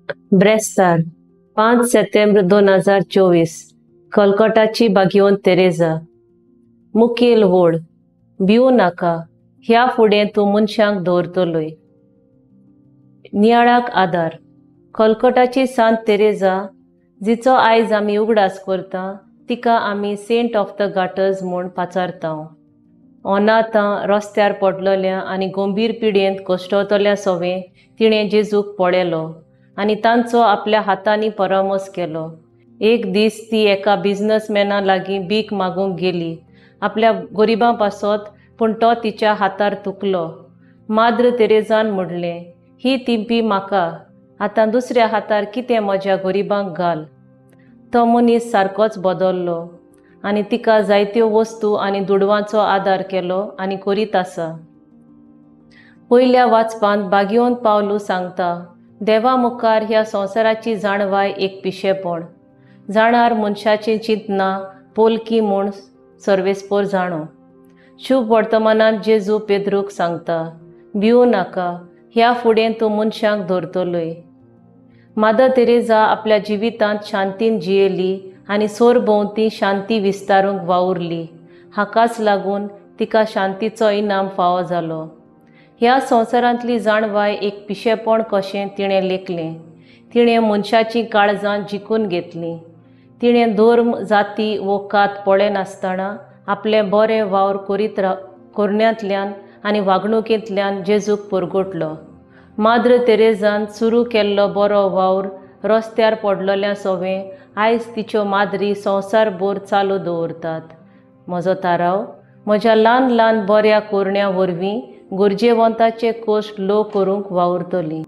ब्रेस्तार 5 September 2024 कलकत्ताची बागयोन Teresa. मुखेल वोड भिवू नाका, ह्या फुडें तूं मनशांक दवरतलोय। नियाळाक आदार कलकत्ताची सांत तेरेजा, जिचो आयज आमी उगडास करता, तिका आमी सेंट ऑफ द गाटर्स म्हूण पाचारता। अनाथां, रस्त्यार पडलेल्या आनी गंभीर पिडेंत कश्टतल्या सवें तिणें जेजूक पळयलो आनी तांचो आपल्या हातांनी परामोस केलो। एक दीस ती एका बिझनसमॅना लागीं भीक मागूंक गेली, आपल्या गरिबां पासत, पूण तो तिच्या हातार तुकलो। माद्र तेरेजान म्हणलें, ही तिंपी म्हाका, आतां दुसऱ्या हातार कितें म्हज्या गरिबांक घाल। तो मनीस सारकोच बदल्लो आनी तिका जायत्यो वस्तू आनी दुडवांचो आदार केलो आनी करीत आसा। पयल्या वाचपांत बागयोन पावलू सांगता, देवा मुखार ह्या संवसाराची जाणवाय एक पिशेपण, जाणार मनशाचें चिंतना पोलकी म्हूण सर्वेस्पर जाणो। शुभ वर्तमानांत जेजू पेद्रूक सांगता, भिवू नाका, ह्या फुडें तूं मनशांक धरतलोय। मादर तेरेजा आपल्या जिवितांत शांतीन जियेली आनी सोरभोंवती शांती विस्तारूंक वावुरली, हाकाच लागून तिका शांतीचो इनाम फावो जालो। ह्या संवसारांतली जाणवाय एक पिशेपण कशें तिणें लेखलें। तिणें मनशाची काळजां जिखून घेतलीं। तिणें धर्म, जाती वो कात पळय नासतना आपलें बरें वावर करण्यांतल्यान आनी वागणुकेंतल्यान जेजूक परगटलो। माद्र तेरेजान सुरू केल्लो बरो वावर रस्त्यार पडलेल्या सवें आयज तिच्यो माद्री संवसारभर चालू दवरतात। म्हजो थाराव, म्हज्या ल्हान ल्हान बऱ्या कोरण्यां वरवीं गरजेवंतांचे कश्ट लो करूंक वावुरतलीं।